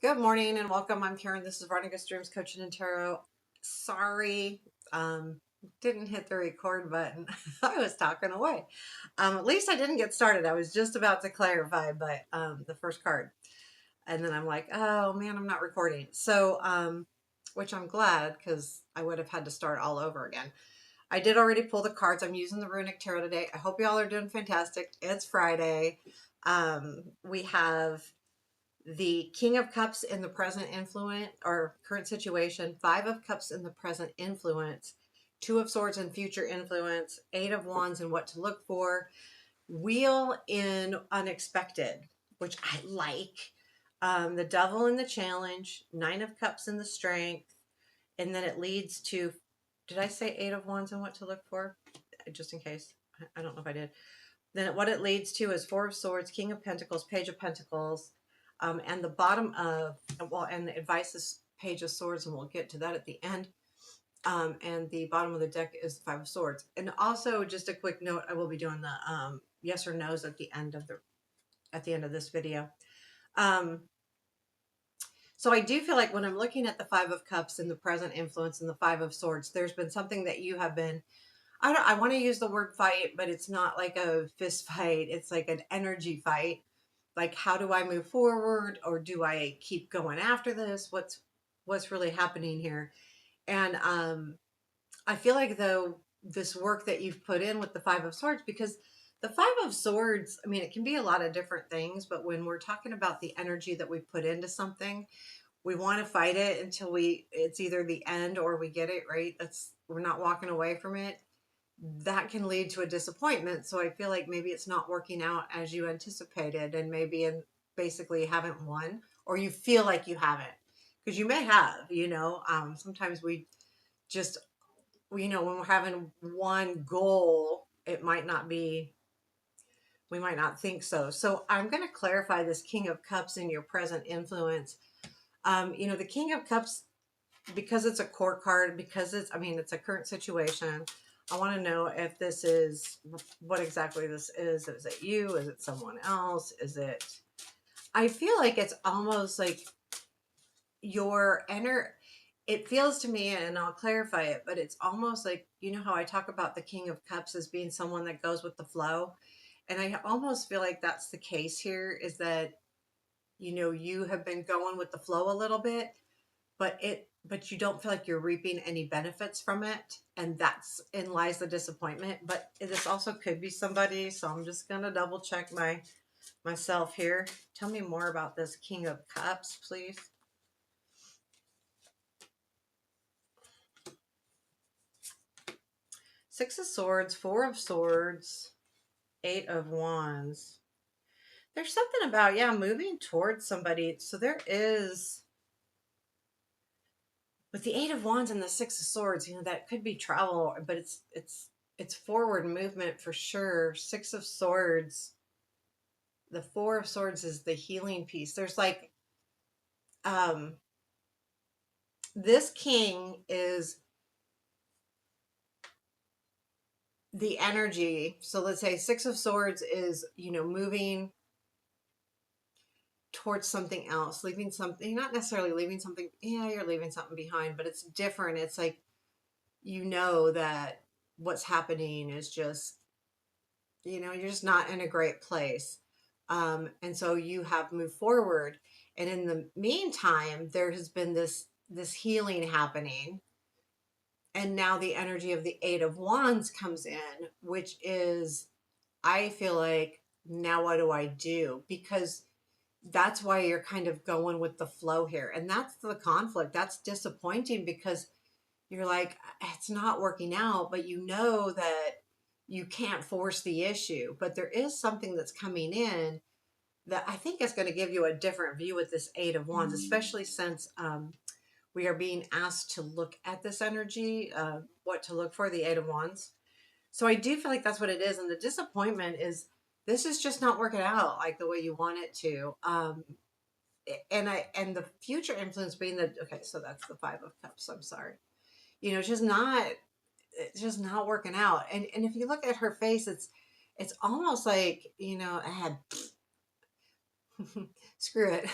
Good morning and welcome. I'm Karen. This is Runic Dreams Coaching and Tarot. Sorry, didn't hit the record button. I was talking away. At least I didn't get started. I was just about to clarify, but the first card, and then I'm like, oh man, I'm not recording. Which I'm glad because I would have had to start all over again. I did already pull the cards. I'm using the Runic Tarot today. I hope y'all are doing fantastic. It's Friday. We have the King of Cups in the present influence or current situation, Five of Cups in the present influence, Two of Swords in future influence, Eight of Wands in what to look for, Wheel in unexpected, which I like, the Devil in the challenge, Nine of Cups in the strength, and then it leads to, did I say Eight of Wands and what to look for? Just in case. I don't know if I did. Then what it leads to is Four of Swords, King of Pentacles, Page of Pentacles, and the bottom of, well, and the advice is Page of Swords, and we'll get to that at the end. And the bottom of the deck is the Five of Swords. And also, just a quick note, I will be doing the yes or no's at the end of this video. So I do feel like when I'm looking at the Five of Cups and the present influence and the Five of Swords, there's been something that you have been, I want to use the word fight, but it's not like a fist fight. It's like an energy fight. Like, how do I move forward, or do I keep going after this? What's really happening here? And I feel like though this work that you've put in with the Five of Swords, because the Five of Swords, I mean, it can be a lot of different things, but when we're talking about the energy that we put into something, we want to fight it until it's either the end or we get it right. We're not walking away from it. That can lead to a disappointment. So I feel like maybe it's not working out as you anticipated, and basically haven't won, or you feel like you haven't, because you may have. Sometimes we just, when we're having one goal, it might not be, we might not think so. So I'm going to clarify this King of Cups in your present influence. The King of Cups, because it's a court card, because it's a current situation. I want to know if this is what exactly this is. Is it you? Is it someone else? I feel like it's almost like your inner, it feels to me, and I'll clarify it, but it's almost like, how I talk about the King of Cups as being someone that goes with the flow. And I almost feel like that's the case here, is that, you have been going with the flow a little bit, but you don't feel like you're reaping any benefits from it, and that's in lies the disappointment. But this also could be somebody, so I'm just gonna double check myself here. Tell me more about this King of Cups, please. Six of Swords, Four of Swords, Eight of Wands. There's something about, yeah, moving towards somebody. So there is, with the Eight of Wands and the Six of Swords, that could be travel, but it's forward movement for sure. Six of Swords, the Four of Swords is the healing piece. There's like, um this king is the energy. So let's say Six of Swords is, moving towards something else, leaving something, not necessarily leaving something, yeah, you're leaving something behind, but it's different. It's like, that what's happening is just, you're just not in a great place. And so you have moved forward. And in the meantime, there has been this healing happening. And now the energy of the Eight of Wands comes in, which is, I feel like, now what do I do? Because that's why you're kind of going with the flow here. And that's the conflict. That's disappointing, because you're like, it's not working out, but you know that you can't force the issue. But there is something that's coming in that I think is going to give you a different view with this Eight of Wands, especially since we are being asked to look at this energy, what to look for, the Eight of Wands. So I do feel like that's what it is. And the disappointment is, this is just not working out like the way you want it to. And the future influence being okay, so that's the Five of Cups. I'm sorry. It's just not working out. And if you look at her face, it's almost like, I had screw it.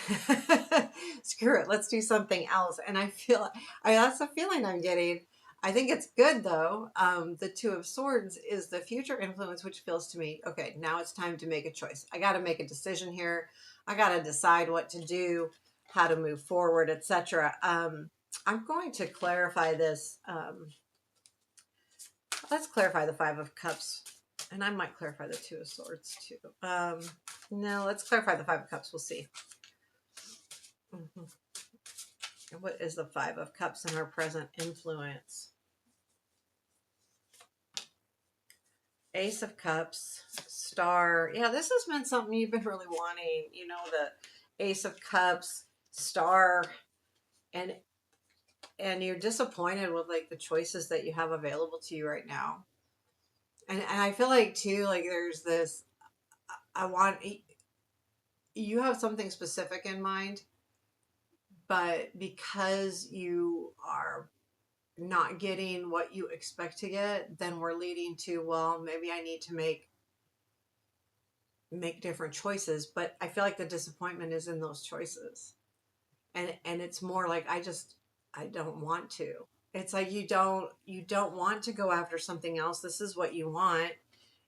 screw it, let's do something else. And that's the feeling I'm getting. I think it's good though. The Two of Swords is the future influence, which feels to me, okay, now it's time to make a choice. I got to make a decision here. I got to decide what to do, how to move forward, etc. I'm going to clarify this. Let's clarify the Five of Cups, and I might clarify the Two of Swords too. No, let's clarify the Five of Cups. We'll see. What is the Five of Cups in our present influence? Ace of Cups, Star. Yeah, this has been something you've been really wanting. You know, the Ace of Cups, Star, and you're disappointed with like the choices that you have available to you right now. And I feel like too, like there's this. I want you have something specific in mind, but because you are not getting what you expect to get, then we're leading to, well, maybe I need to make different choices. But I feel like the disappointment is in those choices. And it's more like I don't want to. It's like you don't want to go after something else. This is what you want.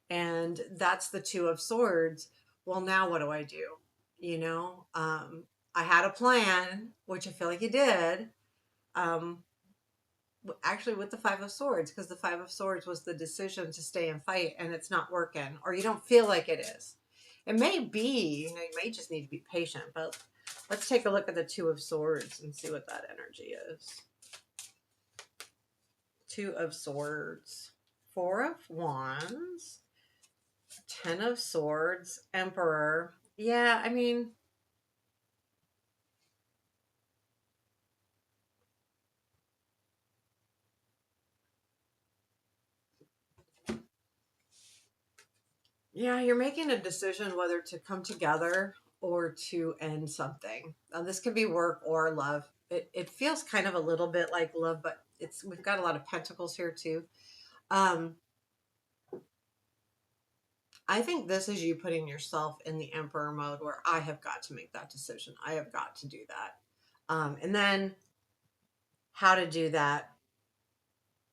And that's the Two of Swords. Well, now what do I do? You know, I had a plan, which I feel like you did. Um, actually, with the Five of Swords, because the Five of Swords was the decision to stay and fight, and it's not working, or you don't feel like it is. It may be, you know, you may just need to be patient, but let's take a look at the Two of Swords and see what that energy is. Two of Swords, Four of Wands, Ten of Swords, Emperor. Yeah, I mean, yeah, you're making a decision whether to come together or to end something. This could be work or love. It feels kind of a little bit like love, but we've got a lot of pentacles here too. Um, I think this is you putting yourself in the emperor mode where I have got to make that decision. I have got to do that. And then how to do that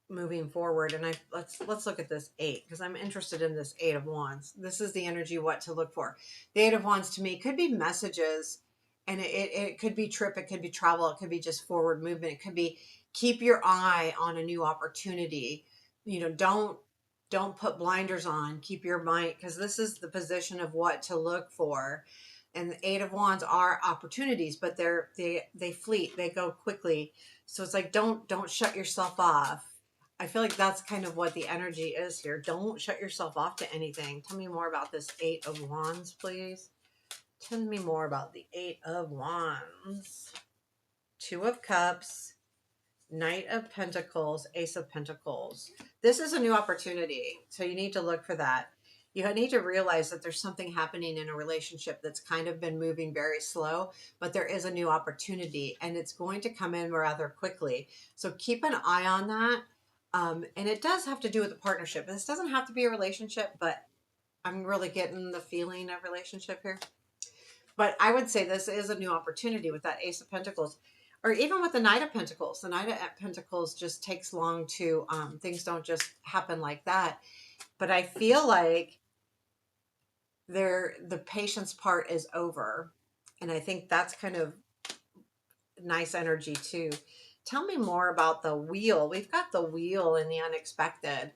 moving forward. And let's look at this eight, because I'm interested in this Eight of Wands. This is the energy, what to look for. The Eight of Wands to me could be messages, and it could be trip, it could be travel, it could be just forward movement, it could be keep your eye on a new opportunity. You know, don't put blinders on, keep your mind, because this is the position of what to look for. And the Eight of Wands are opportunities, but they fleet, they go quickly. So it's like don't shut yourself off. I feel like that's kind of what the energy is here. Don't shut yourself off to anything. Tell me more about this Eight of Wands, please. Tell me more about the Eight of Wands. Two of Cups, Knight of Pentacles, Ace of Pentacles. This is a new opportunity, so you need to look for that. You need to realize that there's something happening in a relationship that's kind of been moving very slow, but there is a new opportunity, and it's going to come in rather quickly. So keep an eye on that. And it does have to do with the partnership. This doesn't have to be a relationship, but I'm really getting the feeling of relationship here. But I would say this is a new opportunity with that Ace of Pentacles, or even with the Knight of Pentacles. The Knight of Pentacles just takes long to, things don't just happen like that. But I feel like the patience part is over. And I think that's kind of nice energy too. Tell me more about the Wheel. We've got the Wheel in the unexpected.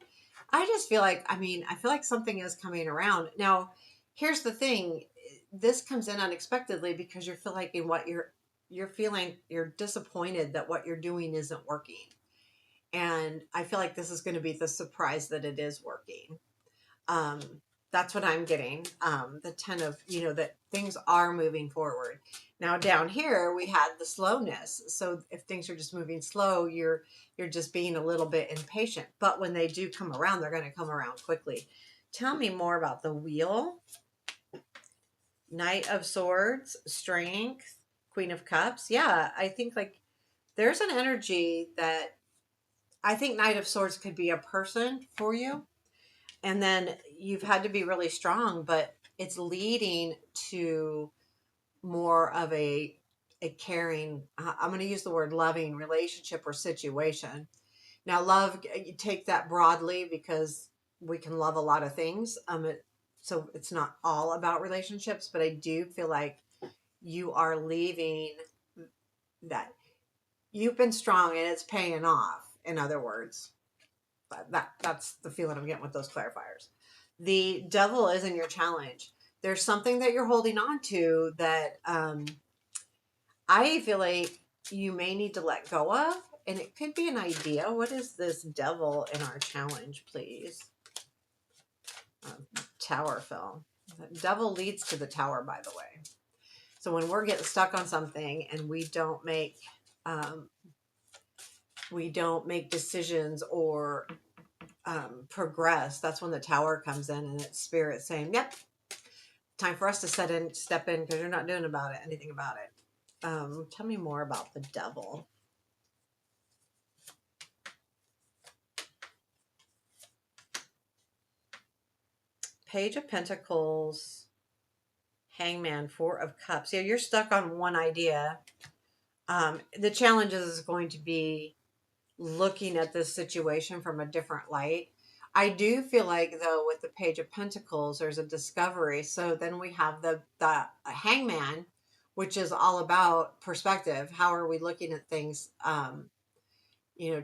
I just feel like, I feel like something is coming around. Now, here's the thing. This comes in unexpectedly because you feel like in what you're feeling, you're disappointed that what you're doing isn't working. And I feel like this is going to be the surprise that it is working. Um, that's what I'm getting. The 10 of, that things are moving forward. Now down here we had the slowness. So if things are just moving slow, you're just being a little bit impatient. But when they do come around, they're going to come around quickly. Tell me more about the Wheel. Knight of Swords, Strength, Queen of Cups. Yeah, I think like there's an energy that I think Knight of Swords could be a person for you. And then you've had to be really strong, but it's leading to more of a a caring, I'm going to use the word loving relationship or situation. Now, love, you take that broadly because we can love a lot of things. So it's not all about relationships, but I do feel like you are leaving that you've been strong and it's paying off. In other words, that's the feeling I'm getting with those clarifiers. The devil is in your challenge. There's something that you're holding on to that I feel like you may need to let go of, and it could be an idea. What is this devil in our challenge, please? Tower film. The devil leads to the tower, by the way. So when we're getting stuck on something and um, we don't make decisions or progress, that's when the tower comes in and it's spirit saying, "Yep, time for us to step in because you're not doing anything about it." Tell me more about the devil. Page of Pentacles, Hangman, Four of Cups. Yeah, you're stuck on one idea. The challenge is going to be looking at this situation from a different light. I do feel like, though, with the Page of Pentacles, there's a discovery. So then we have the Hangman, which is all about perspective. How are we looking at things?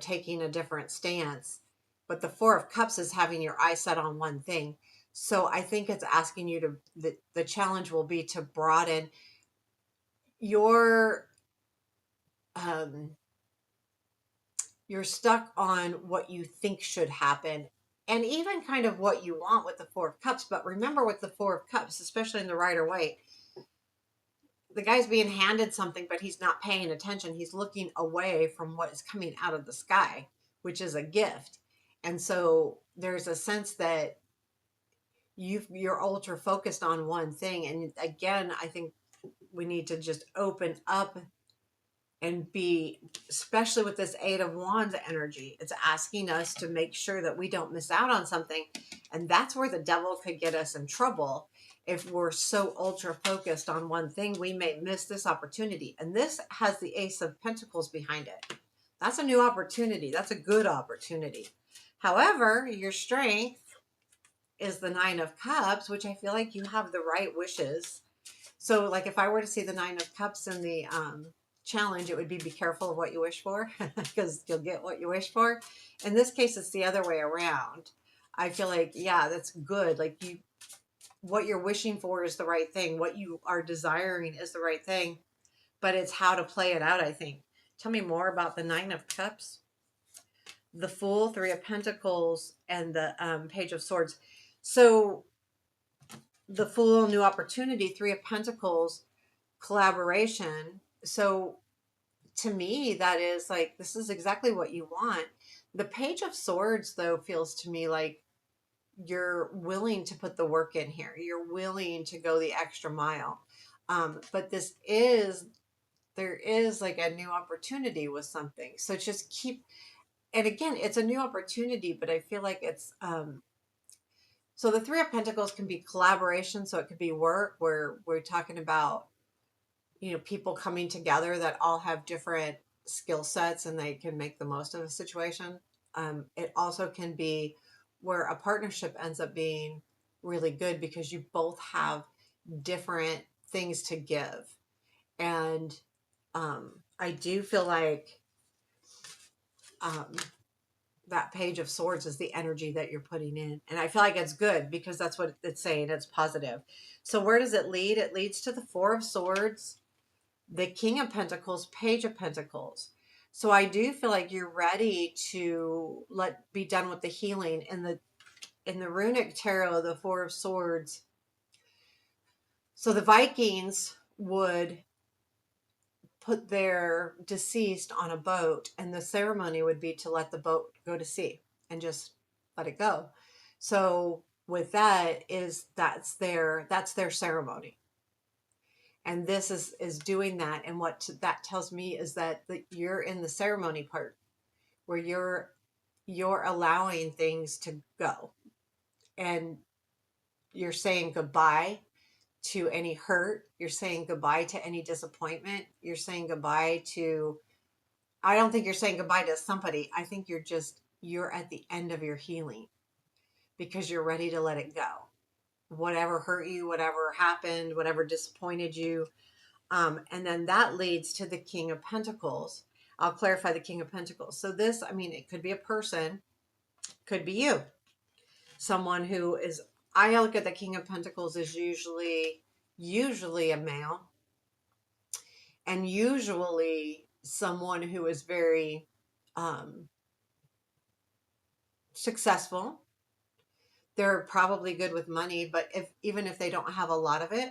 Taking a different stance. But the Four of Cups is having your eyes set on one thing. So I think it's asking you to, the challenge will be to broaden your, um, you're stuck on what you think should happen and even kind of what you want with the Four of Cups. But remember, with the Four of Cups, especially in the Rider Waite, the guy's being handed something, but he's not paying attention. He's looking away from what is coming out of the sky, which is a gift. And so there's a sense that you're ultra focused on one thing. And again, I think we need to just open up and be, especially with this Eight of Wands energy, it's asking us to make sure that we don't miss out on something. And that's where the devil could get us in trouble. If we're so ultra focused on one thing, we may miss this opportunity. And this has the Ace of Pentacles behind it. That's a new opportunity. That's a good opportunity. However, your strength is the Nine of Cups, which I feel like you have the right wishes. So like if I were to see the Nine of Cups in the challenge, it would be careful of what you wish for because you'll get what you wish for. In this case, it's the other way around. I feel like, yeah, that's good. Like what you're wishing for is the right thing. What you are desiring is the right thing, but it's how to play it out, I think. Tell me more about the Nine of Cups. The Fool, Three of Pentacles, and the Page of Swords. So the Fool, new opportunity, Three of Pentacles, collaboration. So to me, that is like, this is exactly what you want. The Page of Swords, though, feels to me like you're willing to put the work in here. You're willing to go the extra mile. But there is like a new opportunity with something. So just keep, and again, it's a new opportunity, but I feel like it's, so the Three of Pentacles can be collaboration. So it could be work where we're talking about, people coming together that all have different skill sets and they can make the most of a situation. It also can be where a partnership ends up being really good because you both have different things to give. And I do feel like um, that Page of Swords is the energy that you're putting in. And I feel like it's good because that's what it's saying. It's positive. So where does it lead? It leads to the Four of Swords, the King of Pentacles, Page of Pentacles. So I do feel like you're ready to be done with the healing. In the Runic tarot, the Four of Swords. So the Vikings would put their deceased on a boat, and the ceremony would be to let the boat go to sea and just let it go. So with that's their ceremony. And this is doing that. And what that tells me is that you're in the ceremony part where you're allowing things to go and you're saying goodbye to any hurt. You're saying goodbye to any disappointment. You're saying goodbye to, I don't think you're saying goodbye to somebody. I think you're at the end of your healing because you're ready to let it go. Whatever hurt you, whatever happened, whatever disappointed you. And then that leads to the King of Pentacles. I'll clarify the King of Pentacles. So this, I mean, it could be a person, could be you. Someone who is, I look at the King of Pentacles as usually a male, and usually someone who is very successful. They're probably good with money, but even if they don't have a lot of it,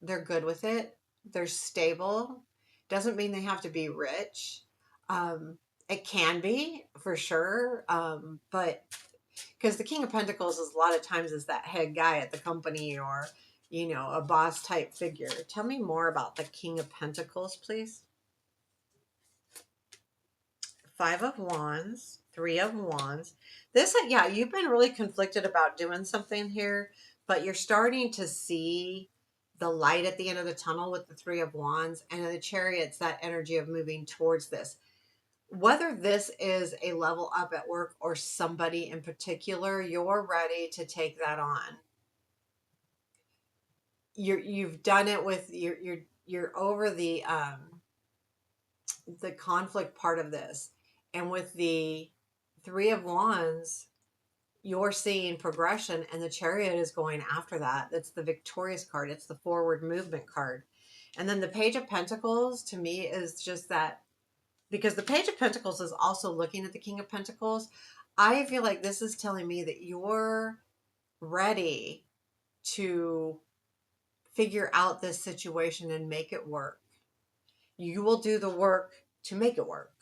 they're good with it. They're stable. Doesn't mean they have to be rich. Um, it can be for sure, but because the King of Pentacles is a lot of times is that head guy at the company, or a boss type figure. Tell me more about the King of Pentacles, please. Five of Wands, Three of Wands. This, yeah, you've been really conflicted about doing something here, but you're starting to see the light at the end of the tunnel with the Three of Wands, and in the Chariot's that energy of moving towards this. Whether this is a level up at work or somebody in particular, you're ready to take that on. You've done it with you're over the conflict part of this. And with the Three of Wands, you're seeing progression, and the Chariot is going after that. That's the victorious card. It's the forward movement card. And then the Page of Pentacles to me is just that, because the Page of Pentacles is also looking at the King of Pentacles. I feel like this is telling me that you're ready to figure out this situation and make it work. You will do the work to make it work.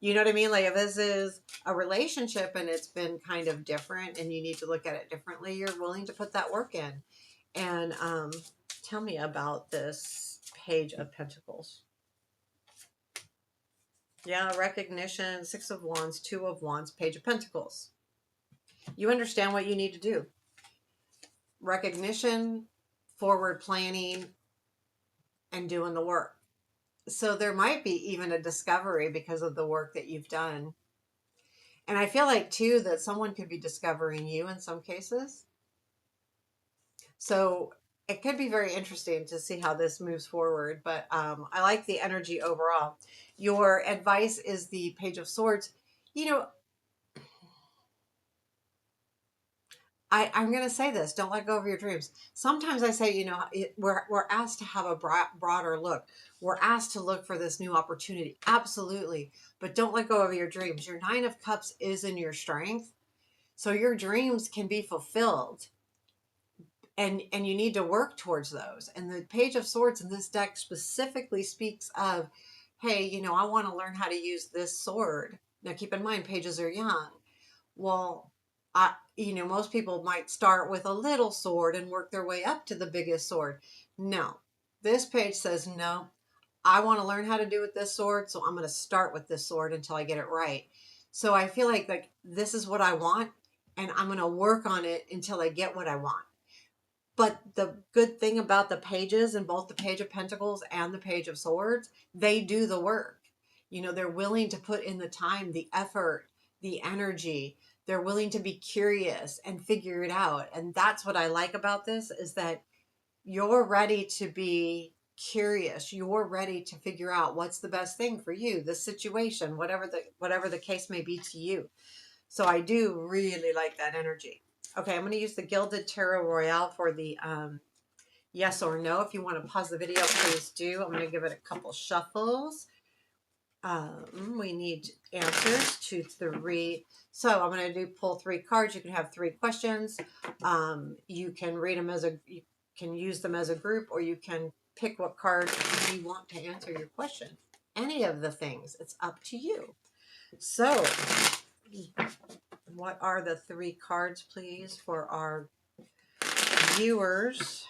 You know what I mean? Like if this is a relationship and it's been kind of different and you need to look at it differently, you're willing to put that work in. And tell me about this Page of Pentacles. Yeah, recognition, Six of Wands, Two of Wands, Page of Pentacles. You understand what you need to do. Recognition, forward planning, and doing the work. So there might be even a discovery because of the work that you've done. And I feel like too that someone could be discovering you in some cases. So it could be very interesting to see how this moves forward. But I like the energy overall. Your advice is the Page of Swords. I'm going to say this, don't let go of your dreams. Sometimes I say, we're asked to have a broader look. We're asked to look for this new opportunity. Absolutely. But don't let go of your dreams. Your Nine of Cups is in your strength. So your dreams can be fulfilled. And you need to work towards those. And the Page of Swords in this deck specifically speaks of, hey, I want to learn how to use this sword. Now keep in mind, pages are young. Well, most people might start with a little sword and work their way up to the biggest sword. No, this page says, no, I want to learn how to do with this sword. So I'm going to start with this sword until I get it right. So I feel like this is what I want, and I'm going to work on it until I get what I want. But the good thing about the pages in both the Page of Pentacles and the Page of Swords, they do the work. They're willing to put in the time, the effort, the energy. They're willing to be curious and figure it out. And that's what I like about this, is that you're ready to be curious. You're ready to figure out what's the best thing for you, the situation, whatever the case may be to you. So I do really like that energy. Okay, I'm going to use the Gilded Tarot Royale for the yes or no. If you want to pause the video, please do. I'm going to give it a couple shuffles. We need answers to 3. So I'm going to pull 3 cards. You can have 3 questions. You can read them you can use them as a group, or you can pick what card you want to answer your question. Any of the things. It's up to you. So what are the 3 cards, please, for our viewers,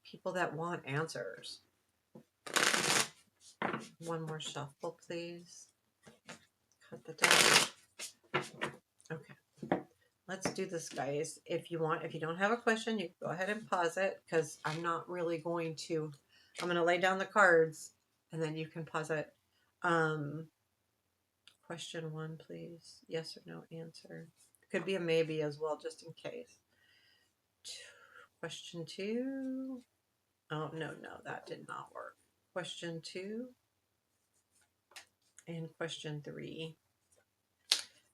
people that want answers? One more shuffle, please. Cut the deck. Okay. let's do this, guys. If you want, if you don't have a question, you can go ahead and pause it, because I'm not really going to, I'm going to lay down the cards and then you can pause it. Um, question one, please. Yes or no answer. Could be a maybe as well, just in case. Question two. Oh, no, that did not work. Question two and question three.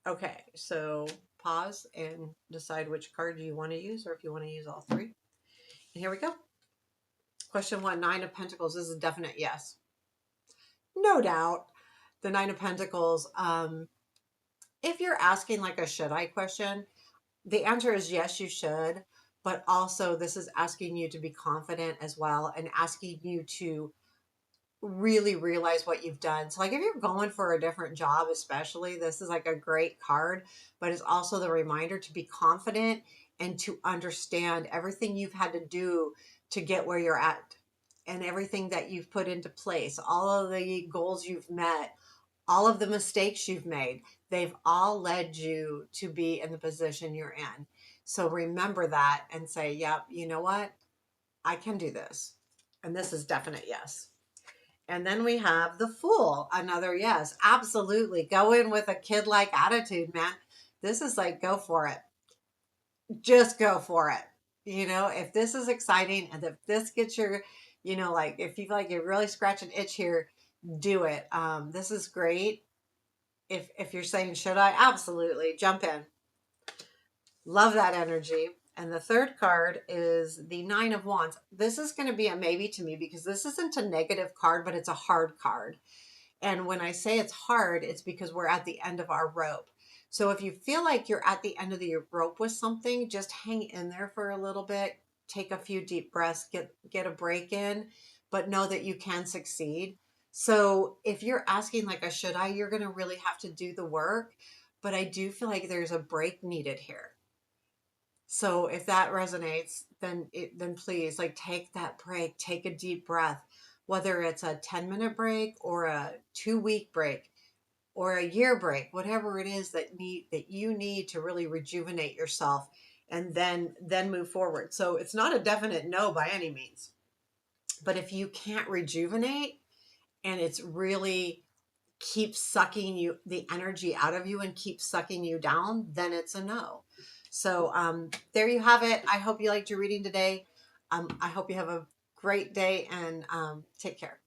Okay, so pause and decide which card you want to use, or if you want to use all three. And here we go. Question one, Nine of Pentacles. This is a definite yes. No doubt. The Nine of Pentacles. If you're asking like a should I question, the answer is yes, you should. But also, this is asking you to be confident as well, and asking you to really realize what you've done. So like if you're going for a different job, especially, this is like a great card, but it's also the reminder to be confident and to understand everything you've had to do to get where you're at, and everything that you've put into place, all of the goals you've met, all of the mistakes you've made. They've all led you to be in the position you're in. So remember that and say, yep, you know what? I can do this. And this is definite yes. And then we have the Fool, another yes. Absolutely. Go in with a kid-like attitude, man. This is like, go for it. Just go for it. You know, if this is exciting and if this gets your, you know, like if you feel like you really scratch an itch here, do it. This is great. If you're saying, should I? Absolutely. Jump in. Love that energy. And the third card is the Nine of Wands. This is going to be a maybe to me, because this isn't a negative card, but it's a hard card. And when I say it's hard, it's because we're at the end of our rope. So if you feel like you're at the end of your rope with something, just hang in there for a little bit, take a few deep breaths, get a break in, but know that you can succeed. So if you're asking like a should I, you're going to really have to do the work, but I do feel like there's a break needed here. So if that resonates, then please like take that break, take a deep breath, whether it's a 10-minute break or a 2-week break or a year break, whatever it is that you need to really rejuvenate yourself, and then move forward. So it's not a definite no by any means. But if you can't rejuvenate and it's really keeps sucking you the energy out of you and keeps sucking you down, then it's a no. So there you have it. I hope you liked your reading today. I hope you have a great day, and take care.